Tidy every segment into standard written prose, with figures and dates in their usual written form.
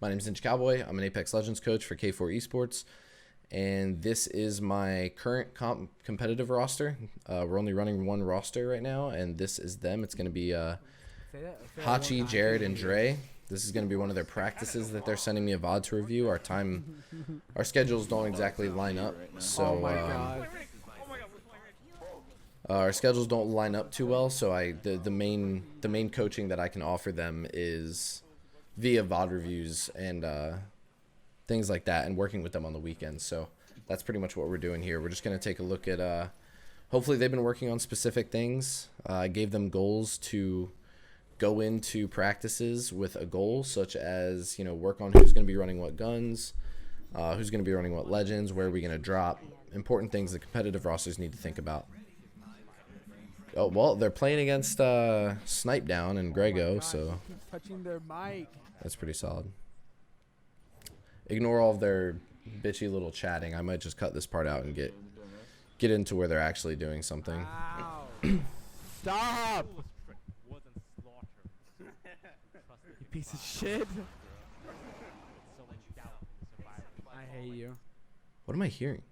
My name is Ninja Cowboy. I'm an Apex Legends coach for K4 Esports, and this is my current competitive roster. We're only running one roster right now, and this is them. It's going to be Hachi, Jared, and Dre. This is going to be one of their practices that they're sending me a VOD to review. Our schedules don't exactly line up, so our schedules don't line up too well. So the main coaching that I can offer them is via VOD reviews and things like that, and working with them on the weekends. So that's pretty much what we're doing here. We're just going to take a look at hopefully they've been working on specific things. I gave them goals to go into practices with a goal, such as, work on who's going to be running what guns, who's going to be running what legends, where are we going to drop, important things that competitive rosters need to think about. Oh, well, they're playing against Snipe Down and Grego, so touching their mic. That's pretty solid. Ignore all of their bitchy little chatting. I might just cut this part out and get into where they're actually doing something. Stop! You piece of shit. I hate you. What am I hearing?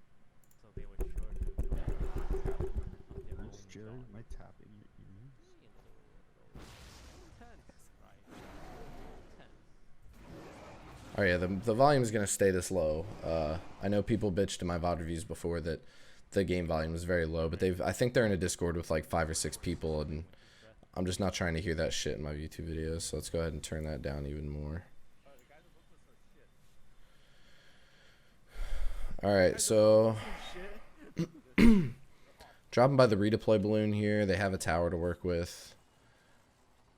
Jerry, am I tapping your ears? Oh yeah, the volume is gonna stay this low. I know people bitched in my VOD reviews before that the game volume was very low, but I think they're in a Discord with like 5 or 6 people, and I'm just not trying to hear that shit in my YouTube videos. So let's go ahead and turn that down even more. All right, so dropping by the redeploy balloon here. They have a tower to work with.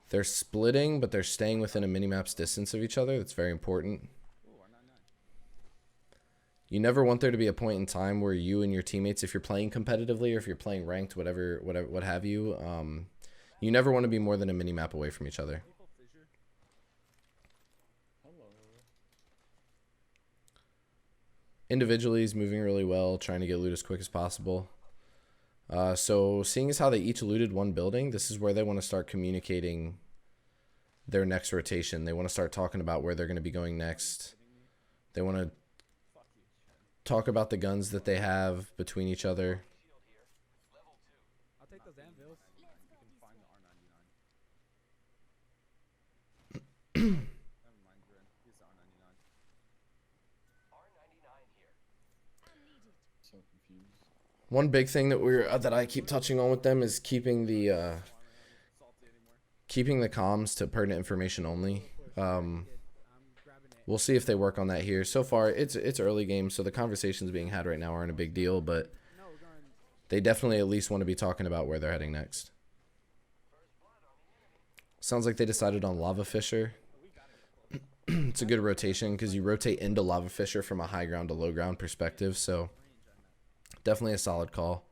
They're splitting, but they're staying within a minimap's distance of each other. That's very important. You never want there to be a point in time where you and your teammates, if you're playing competitively or if you're playing ranked, what have you, you never want to be more than a minimap away from each other. Individually, he's moving really well, trying to get loot as quick as possible. So seeing as how they each looted one building, this is where they want to start communicating their next rotation. They want to start talking about where they're going to be going next. They want to talk about the guns that they have between each other. I'll take those anvils. So confused. One big thing that I keep touching on with them is keeping the comms to pertinent information only. We'll see if they work on that here. So far, it's early game, so the conversations being had right now aren't a big deal, but they definitely at least want to be talking about where they're heading next. Sounds like they decided on Lava Fisher. It's a good rotation because you rotate into Lava Fisher from a high ground to low ground perspective, so definitely a solid call.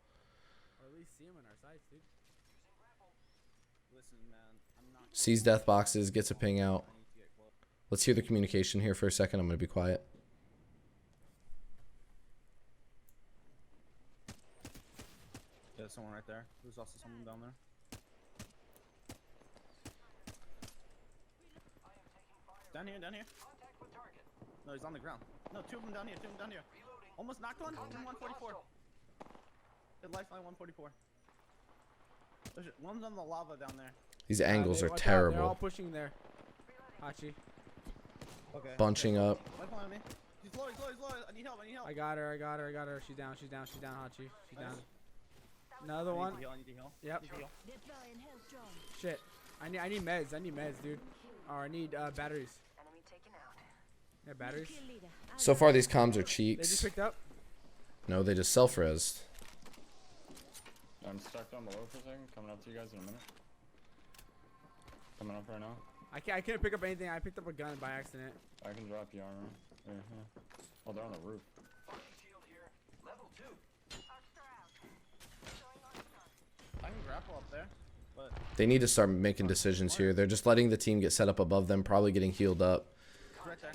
Sees death boxes, gets a ping out. Let's hear the communication here for a second. I'm going to be quiet. There's someone right there. There's also someone down there. Down here. No, he's on the ground. No, 2 of them down here, Almost knocked one. 144. Hit lifeline 144. One's on the lava down there. These angles are They're all terrible. pushing there. Hachi. Okay. Bunching up. Lifeline on me. He's low. I need help. I got her. She's down, Hachi. She's down. Another one. I need to heal. Yep. Need to heal. Shit. I need meds, dude. Or I need batteries. Yeah, batteries. So far, these comms are They just cheeks. picked up. No, they just self-resed. I'm stuck down below for a second. Coming up to you guys in a minute. Coming up right now. I couldn't pick up anything. I picked up a gun by accident. I can drop you armor. Here. Oh, they're on the roof. I can grapple up there, but They need to start making decisions here. They're just letting the team get set up above them, probably getting healed up. right there.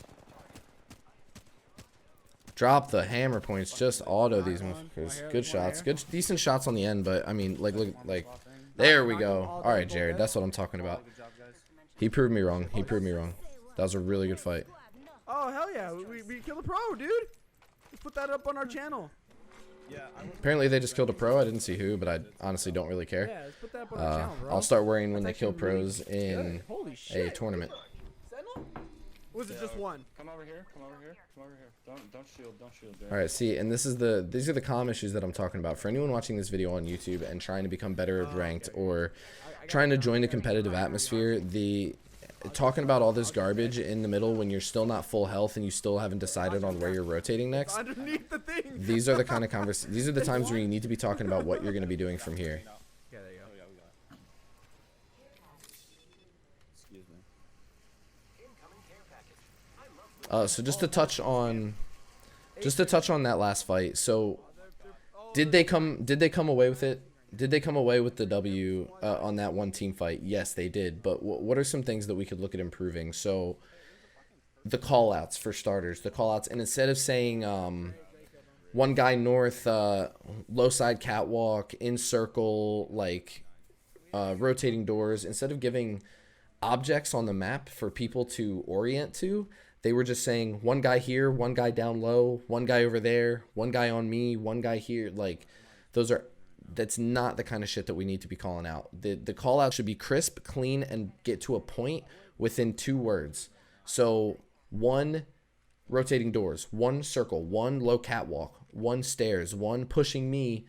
Drop the hammer points. Just auto these motherfuckers. Good shots. Decent shots on the end, but I mean, like, there we go. All right, Jared. That's what I'm talking about. Good job, guys. He proved me wrong. That was a really good fight. Oh hell yeah, we killed a pro, dude. Let's put that up on our channel. Yeah, I was Apparently they just killed a pro. I didn't see who, but I honestly don't really care. Yeah, let's put that up on our channel, bro. I'll start worrying when That's they kill actually really pros in good. Holy a shit. tournament. Sentinel? Or was it just one? Come over here. Come over here. Come over here. Don't shield. Don't shield. Dude. All right, see, and these are the calm issues that I'm talking about. For anyone watching this video on YouTube and trying to become better at ranked or trying to join a competitive atmosphere, talking about all this garbage in the middle when you're still not full health and you still haven't decided on where you're rotating next. Underneath the thing. These are the kind of these are the times where you need to be talking about what you're going to be doing from here. Yeah, there you go. Oh, yeah, we got it. Excuse me. So just to touch on that last fight. So did they come away with it? Did they come away with the W on that one team fight? Yes, they did. But what are some things that we could look at improving? So the call outs for starters, the call outs, and instead of saying one guy north, low side catwalk, in circle, like rotating doors, instead of giving objects on the map for people to orient to, they were just saying one guy here, one guy down low, one guy over there, one guy on me, one guy here. Like, that's not the kind of shit that we need to be calling out. The call out should be crisp, clean, and get to a point within 2 words. So 1 rotating doors, 1 circle, 1 low catwalk, 1 stairs, 1 pushing me,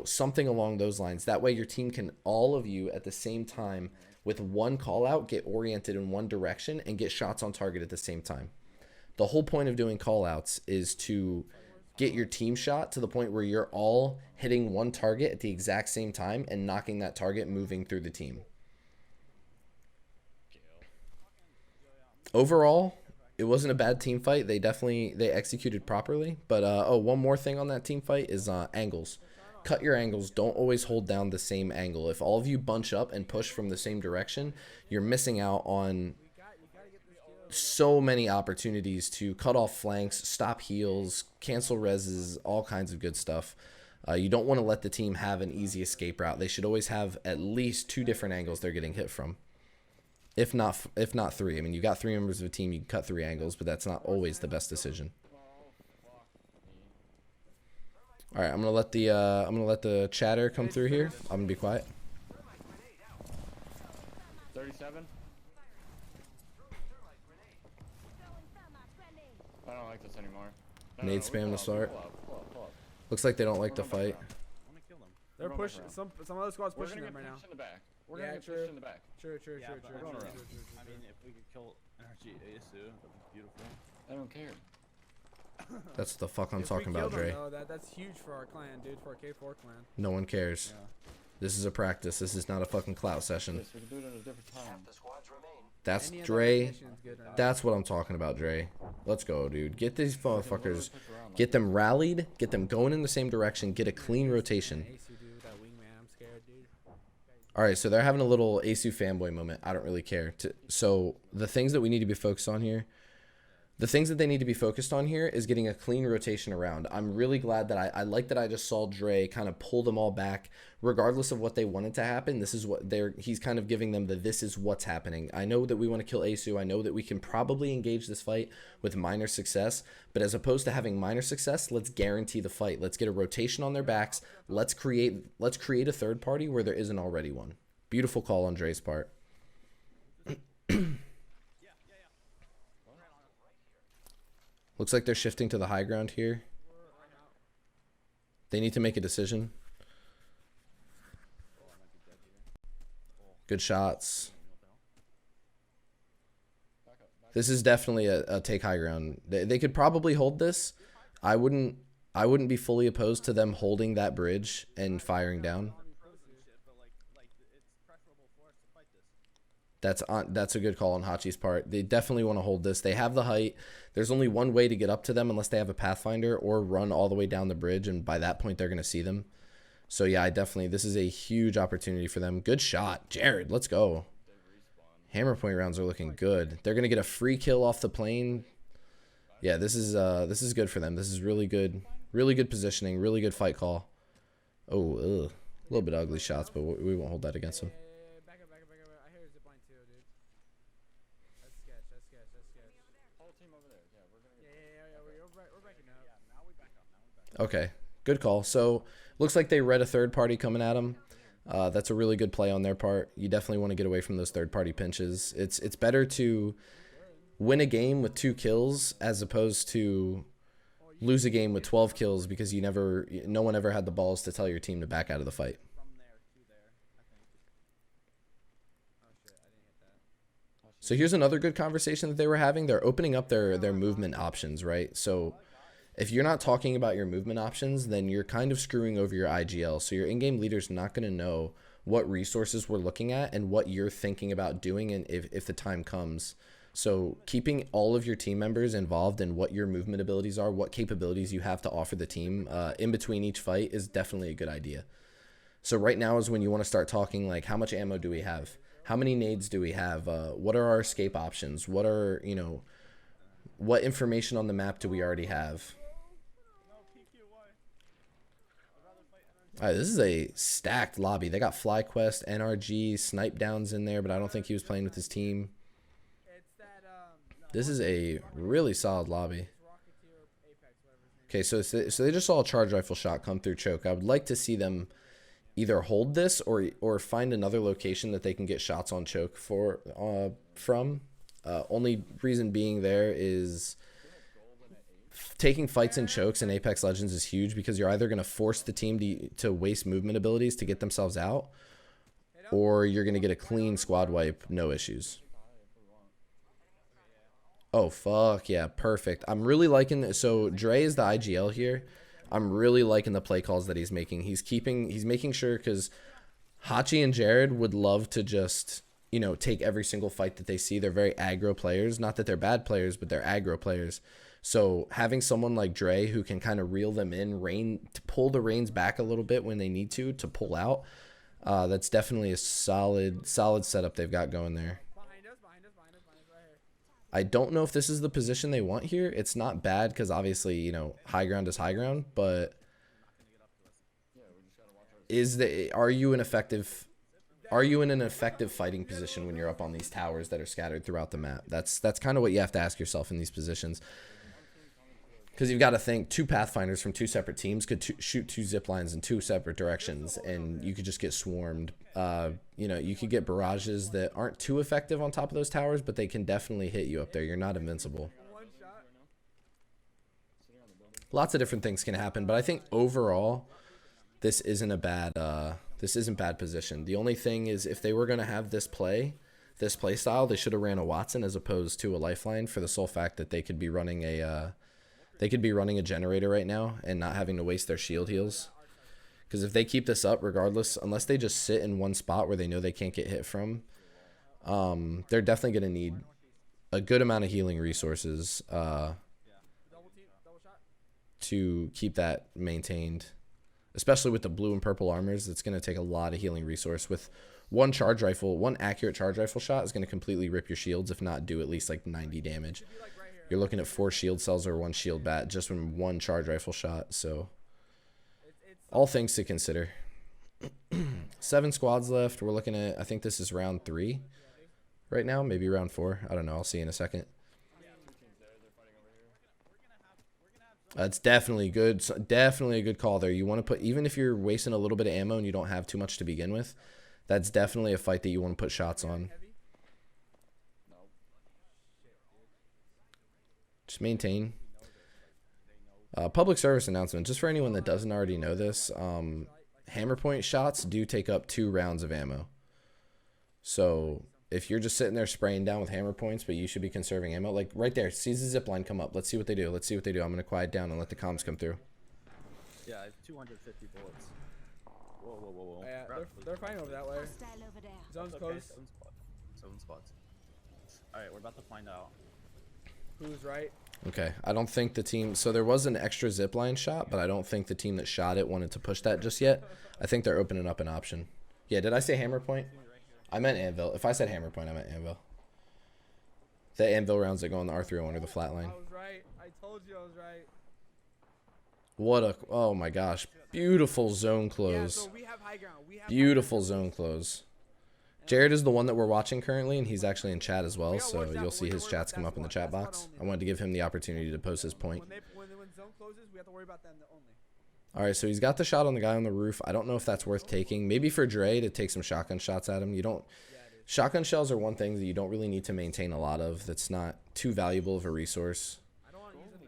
something along those lines. That way your team can, all of you at the same time, with 1 call out, get oriented in 1 direction and get shots on target at the same time. The whole point of doing call outs is to get your team shot to the point where you're all hitting 1 target at the exact same time and knocking that target moving through the team. Overall, it wasn't a bad team fight. They executed properly. But one more thing on that team fight is angles. Cut your angles. Don't always hold down the same angle. If all of you bunch up and push from the same direction, you're missing out on so many opportunities to cut off flanks, stop heals, cancel reses, all kinds of good stuff. You don't want to let the team have an easy escape route. They should always have at least 2 different angles they're getting hit from. If not 3. I mean, you got 3 members of a team, you can cut 3 angles, but that's not always the best decision. All right, I'm gonna let the chatter come through here. I'm gonna be quiet. 37. I don't like this anymore. Nade spam pull to up, start. pull up. Looks like they don't like the fight. I'm gonna kill them. They're We're going pushing. back Some other squad's We're pushing gonna them get right now. pushed in the back. We're Yeah, gonna get true. pushed in the back. True. Yeah, but we're going around. I mean, if we could kill NRG Asu, that'd be beautiful. I don't care. That's the fuck I'm If we talking kill about, them, Dre. though, that's huge for our clan, dude. For our K4 clan. No one cares. Yeah. This is a practice. This is not a fucking clout session. Yes, we can do it at a different time. That's Any other Dre. nation's good right now. That's what I'm talking about, Dre. Let's go, dude. Get these motherfuckers. Push around, Get them rallied. Get them going in the same direction. Get a clean rotation. Asu, dude, that wingman, I'm scared, dude. All right, so they're having a little Asu fanboy moment. I don't really care. So the things that we need to be focused on here, the things that they need to be focused on here is getting a clean rotation around. I'm really glad that I like that I just saw Dre kind of pull them all back, regardless of what they wanted to happen. This is what he's kind of giving them this is what's happening. I know that we want to kill Asu. I know that we can probably engage this fight with minor success, but as opposed to having minor success, let's guarantee the fight. Let's get a rotation on their backs. Let's create a third party where there isn't already one. Beautiful call on Dre's part. Looks like they're shifting to the high ground here. They need to make a decision. Good shots. This is definitely a take high ground. They could probably hold this. I wouldn't be fully opposed to them holding that bridge and firing down. That's a good call on Hachi's part. They definitely want to hold this. They have the height. There's only one way to get up to them unless they have a Pathfinder or run all the way down the bridge, and by that point they're going to see them. So yeah, this is a huge opportunity for them. Good shot, Jared. Let's go. Hammer point rounds are looking good. They're going to get a free kill off the plane. Yeah, this is good for them. This is really good positioning, really good fight call. Oh, a little bit ugly shots, but we won't hold that against them. Back up. I hear a zipline too, dude. That's sketch. Whole team over We're backing up. Yeah, now we back up. Now we back up. Okay, good call. So looks like they read a third party coming at them. That's a really good play on their part. You definitely want to get away from those third party pinches. It's better to win a game with 2 kills as opposed to lose a game with 12 kills because no one ever had the balls to tell your team to back out of the fight. From there to there, I think. Oh shit, I didn't hit that. So here's another good conversation that they were having. They're opening up their movement options, right? So if you're not talking about your movement options, then you're kind of screwing over your IGL. So your in-game leader's not going to know what resources we're looking at and what you're thinking about doing and if the time comes. So keeping all of your team members involved in what your movement abilities are, what capabilities you have to offer the team in between each fight is definitely a good idea. So right now is when you want to start talking like, how much ammo do we have? How many nades do we have? What are our escape options? What are, what information on the map do we already have? No, PQY. I'd rather fight NRG. All right, this is a stacked lobby. They got FlyQuest, NRG, Snipe Downs in there, but I don't think he was playing with his team. It's that This is a really solid lobby. it's Rocketeer Apex, whatever his name. Okay, so they just saw a charge rifle shot come through choke. I would like to see them either hold this or find another location that they can get shots on choke from. Only reason being there is taking fights and chokes in Apex Legends is huge because you're either going to force the team to waste movement abilities to get themselves out, or you're going to get a clean squad wipe, no issues. Oh, fuck. Yeah, perfect. I'm really liking this. So Dre is the IGL here. I'm really liking the play calls that he's making. He's making sure because Hachi and Jared would love to just, take every single fight that they see. They're very aggro players. Not that they're bad players, but they're aggro players. So having someone like Dre who can kind of reel them in, to pull the reins back a little bit when they need to pull out, that's definitely a solid setup they've got going there. Behind us, right here. I don't know if this is the position they want here. It's not bad because obviously, high ground is high ground, but are you in an effective fighting position when you're up on these towers that are scattered throughout the map? That's kind of what you have to ask yourself in these positions. Because you've got to think 2 Pathfinders from 2 separate teams could shoot 2 zip lines in 2 separate directions, and you could just get swarmed. You could get barrages that aren't too effective on top of those towers, but they can definitely hit you up there. You're not invincible. One shot. Lots of different things can happen, but I think overall, this isn't bad position. The only thing is if they were going to have this play style, they should have ran a Wattson as opposed to a Lifeline for the sole fact that they could be running a generator right now and not having to waste their shield heals. Because if they keep this up, regardless, unless they just sit in one spot where they know they can't get hit from, they're definitely going to need a good amount of healing resources Double shot. to keep that maintained. Especially with the blue and purple armors, it's going to take a lot of healing resource. With one accurate charge rifle shot is going to completely rip your shields, if not do at least like 90 damage. You're looking at 4 shield cells or 1 shield bat just from one charge rifle shot. So all things to consider. 7 squads left. We're looking at, I think this is round 3 right now, maybe round 4. I don't know. I'll see in a second. That's definitely good. Definitely a good call there. You want to put, even if you're wasting a little bit of ammo and you don't have too much to begin with, that's definitely a fight that you want to put shots on. Just maintain. Public service announcement, just for anyone that doesn't already know this, hammer point shots do take up 2 rounds of ammo. So if you're just sitting there spraying down with hammer points, but you should be conserving ammo, like right there, sees the zip line come up. Let's see what they do. I'm going to quiet down and let the comms come through. Yeah, I have 250 bullets. Whoa. Yeah, they're fighting over that way. Zone's Okay, close. 7 spots. Alright, we're about to find out. Who's right? Okay, I don't think the team, so there was an extra zip line shot, but I don't think the team that shot it wanted to push that just yet. I think they're opening up an option. Yeah, did I say hammer point? I meant anvil. If I said hammer point, I meant anvil. The anvil rounds that go on the R301 or the flatline. I was right. I told you I was right. Oh my gosh, beautiful zone Yeah, close. so we have high ground. Beautiful zone close. Jared is the one that we're watching currently, and he's actually in chat as well, We gotta so watch that, you'll but see we his gotta worry chats about come that up in the squad. chat That box. squad I only. wanted to give him the opportunity to post his point. When zone closes, we have to worry about them only. All right, so he's got the shot on the guy on the roof. I don't know if that's worth taking. Maybe for Dre to take some shotgun shots at him. You don't. Shotgun shells are one thing that you don't really need to maintain a lot of. That's not too valuable of a resource. I don't want to use them.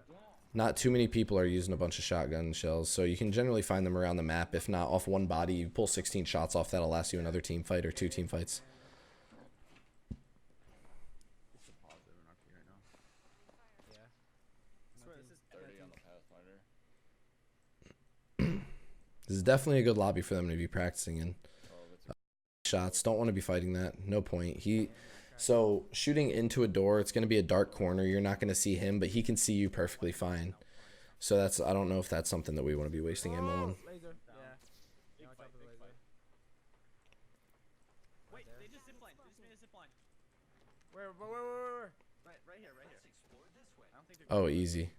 Not too many people are using a bunch of shotgun shells, so you can generally find them around the map. If not, off one body, you pull 16 shots off. That'll last you another team fight or 2 team fights. It's a positive in RP right now. Yeah. I swear, this is 30 on the Pathfinder. This is definitely a good lobby for them to be practicing in. Oh, that's Shots, don't want to be fighting that. No point. So shooting into a door, it's going to be a dark corner. You're not going to see him, but he can see you perfectly fine. So I don't know if that's something that we want to be wasting ammo on. Laser. Yeah. big Watch fight, out for the big laser. fight. Wait, they just zipline. They just made a zipline. Where? Right here, right here. I don't think they're Oh, easy.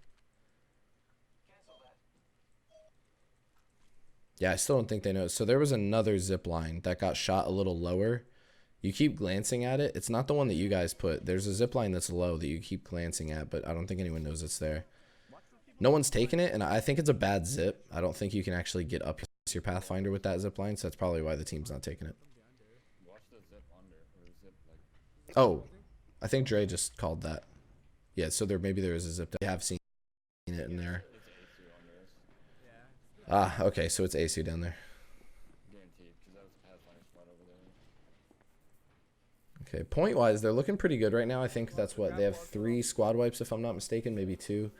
Yeah, I still don't think they know. So there was another zip line that got shot a little lower. You keep glancing at it. It's not the one that you guys put. There's a zip line that's low that you keep glancing at, but I don't think anyone knows it's there. No one's taken it, and I think it's a bad zip. I don't think you can actually get up your Pathfinder with that zip line, so that's probably why the team's not taking it. watch the zip under or zip like Oh, I think Dre just called that. Yeah, so maybe there is a zip. I have seen it in there. it's A2 under us. Yeah. Ah, okay, so it's AC down there. Guaranteed, because that was the Pathfinder spot over there. Okay, point-wise, they're looking pretty good right now. I think that's what they have 3 squad wipes, if I'm not mistaken, maybe 2.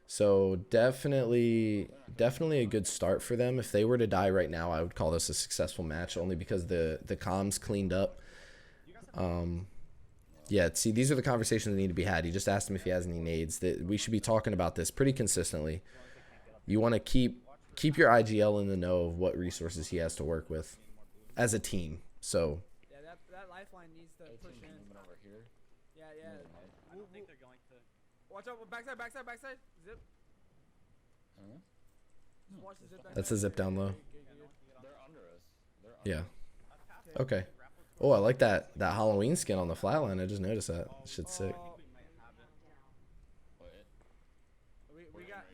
So definitely a good start for them. If they were to die right now, I would call this a successful match, only because the comms cleaned up. Yeah, see, these are the conversations that need to be had. He just asked him if he has any nades. That we should be talking about this pretty consistently. You want to keep your IGL in the know of what resources he has to work with as a team. So Yeah, that lifeline needs to push in. Moving over here. Yeah. I don't think they're going to. Watch out! Backside. Zip. Huh? Just watch the zip. that's a zip down low. They're under us. They're under Yeah. Okay. Oh, I like that Halloween skin on the flatline. I just noticed that. Shit's sick. We got.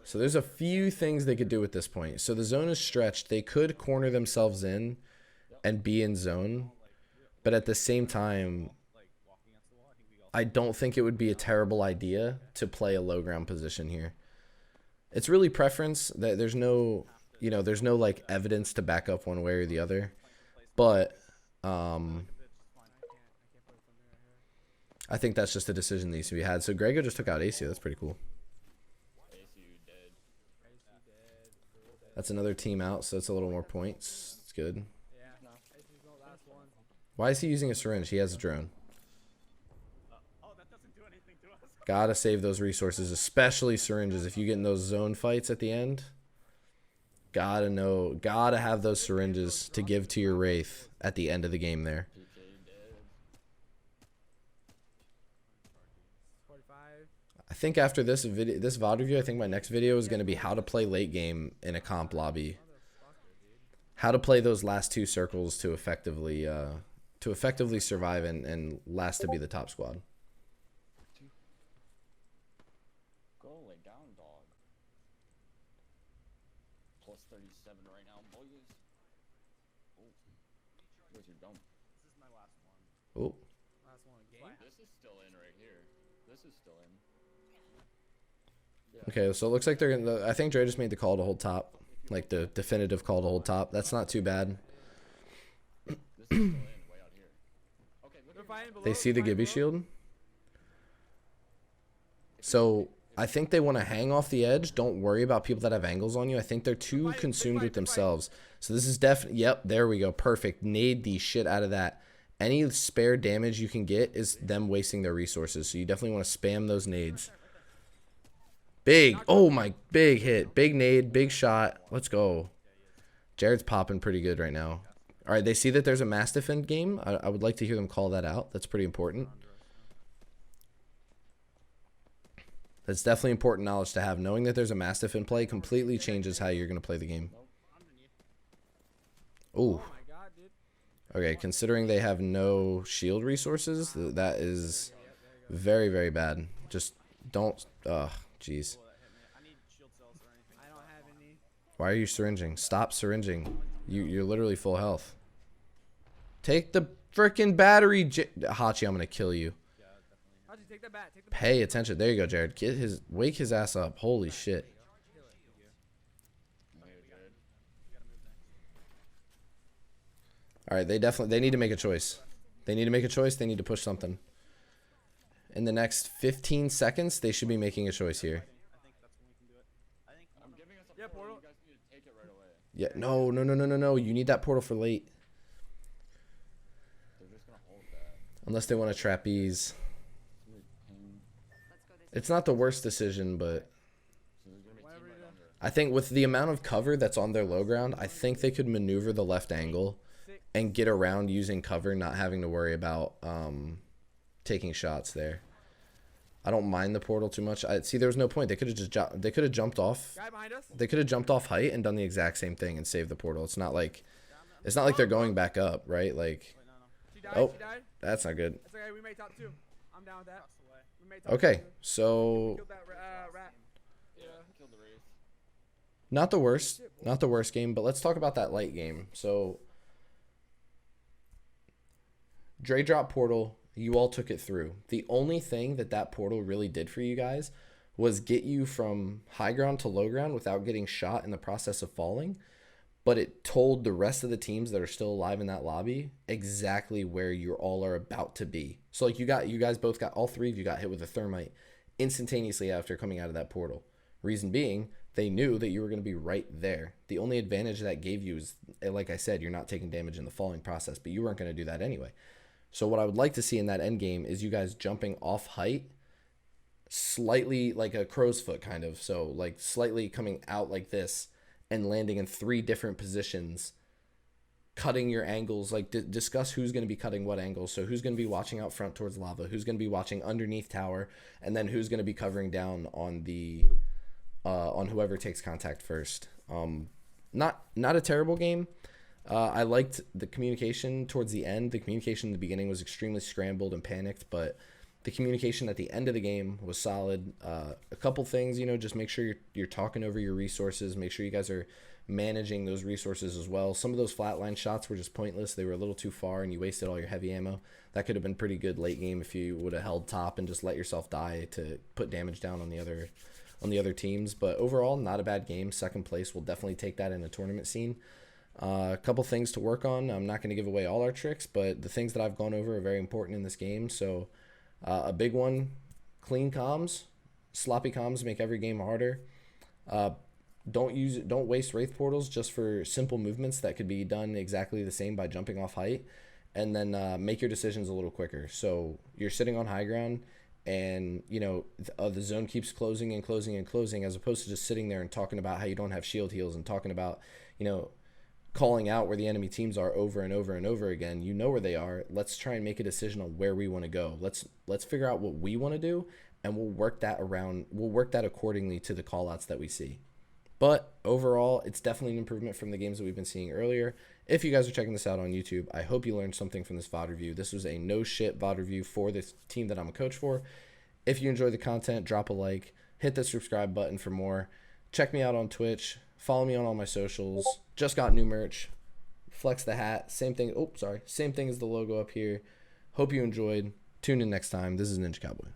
So there's a few things they could do at this point. So the zone is stretched. They could corner themselves in and be in zone. But at the same time, I don't think it would be a terrible idea to play a low ground position here. It's really preference. That there's no like evidence to back up one way or the other. But I think that's just a decision that needs to be had. So Grego just took out AC. That's pretty cool. ACU dead. That's another team out, so it's a little more points. It's good. Yeah. This is the last one. Why is he using a syringe? He has a drone. Oh, that doesn't do anything to us. Gotta save those resources, especially syringes. If you get in those zone fights at the end, gotta have those syringes to give to your Wraith at the end of the game there. PK dead. 45. I think after this VOD review, I think my next video is going to be how to play late game in a comp lobby. How to play those last 2 circles to effectively survive and last to be the top squad. Go lay down, dog. Plus 37 right now, boys. Oh, where's your dump? This is my last one. Oh, Last one game. This is still in right here. This is still in. okay. So it looks like they're gonna. I think Dre just made the call to hold top, like the definitive call to hold top. That's not too bad. This is still in way out here. Okay, look They're at fighting below. They see the fighting Gibby below. shield. So I think they want to hang off the edge. Don't worry about people that have angles on you. I think they're too consumed with themselves. So this is definitely, yep, there we go. Perfect. Nade the shit out of that. Any spare damage you can get is them wasting their resources. So you definitely want to spam those nades. Big. Oh my, big hit. Big nade, big shot. Let's go. Jared's popping pretty good right now. All right, they see that there's a Mastiff in game. I would like to hear them call that out. That's pretty important. That's definitely important knowledge to have. Knowing that there's a Mastiff in play completely changes how you're going to play the game. Oh Ooh. my god, dude. Okay, considering they have no shield resources, that is very, very bad. Just don't. Jeez. Oh, that hit me. I need shield cells or anything. I don't have any. Why are you syringing? Stop syringing. You're literally full health. Take the freaking battery, Hachi. I'm gonna kill you. Yeah, definitely. How'd you take that bat? Take the bat. Pay attention. There you go, Jared. Wake his ass up. Holy shit. Later, Jared. We gotta move next. All right, they need to make a choice. They need to make a choice. They need to push something. In the next 15 seconds, they should be making a choice here. I think that's when we can do it. I think. I'm giving us a Yeah, portal. portal. You guys need to take it right away. Yeah, no. You need that portal for late. They're just gonna hold that. Unless they want to trapeze. It's gonna be pain. It's not the worst decision, but So there's gonna be Whatever team you right do. under. I think with the amount of cover that's on their low ground, I think they could maneuver the left angle and get around using cover, not having to worry about taking shots there. I don't mind the portal too much. I see. There was no point. They could have just jumped off. Guy behind us. They could have jumped off height and done the exact same thing and saved the portal. It's not like they're going back up, right? Like, Wait, no. She died. Oh. She died. that's not good. That's okay. We made top 2. I'm down with that. Across the way. We made top Okay, 2. so Killed that rat. Yeah, killed the wraith. not the worst game, but let's talk about that light game. So Dre drop portal, you all took it through. The only thing that portal really did for you guys was get you from high ground to low ground without getting shot in the process of falling, but it told the rest of the teams that are still alive in that lobby exactly where you all are about to be. So like you guys both got, all three of you got hit with a thermite instantaneously after coming out of that portal. Reason being, they knew that you were going to be right there. The only advantage that gave you is, like I said, you're not taking damage in the falling process, but you weren't going to do that anyway. So what I would like to see in that end game is you guys jumping off height, slightly like a crow's foot kind of. So like slightly coming out like this and landing in 3 different positions, cutting your angles, like discuss who's going to be cutting what angles. So who's going to be watching out front towards lava, who's going to be watching underneath tower, and then who's going to be covering down on the on whoever takes contact first. Not a terrible game. I liked the communication towards the end. The communication in the beginning was extremely scrambled and panicked, but the communication at the end of the game was solid. A couple things, just make sure you're talking over your resources. Make sure you guys are managing those resources as well. Some of those flatline shots were just pointless. They were a little too far, and you wasted all your heavy ammo. That could have been pretty good late game if you would have held top and just let yourself die to put damage down on the other teams. But overall, not a bad game. Second place, we'll definitely take that in a tournament scene. A couple things to work on. I'm not going to give away all our tricks, but the things that I've gone over are very important in this game. So a big one, clean comms. Sloppy comms make every game harder. Don't waste wraith portals just for simple movements that could be done exactly the same by jumping off height. And then make your decisions a little quicker. So you're sitting on high ground, and the zone keeps closing and closing and closing, as opposed to just sitting there and talking about how you don't have shield heals and talking about calling out where the enemy teams are over and over and over again. You know where they are. Let's try and make a decision on where we want to go. Let's figure out what we want to do, and we'll work that accordingly to the call outs that we see. But overall, it's definitely an improvement from the games that we've been seeing earlier. If you guys are checking this out on YouTube, I hope you learned something from this VOD review. This was a no shit VOD review for this team that I'm a coach for. If you enjoy the content, drop a like, hit the subscribe button for more. Check me out on Twitch. Follow me on all my socials. Just got new merch. Flex the hat. Same thing. Oh, sorry. Same thing as the logo up here. Hope you enjoyed. Tune in next time. This is Ninja Cowboy.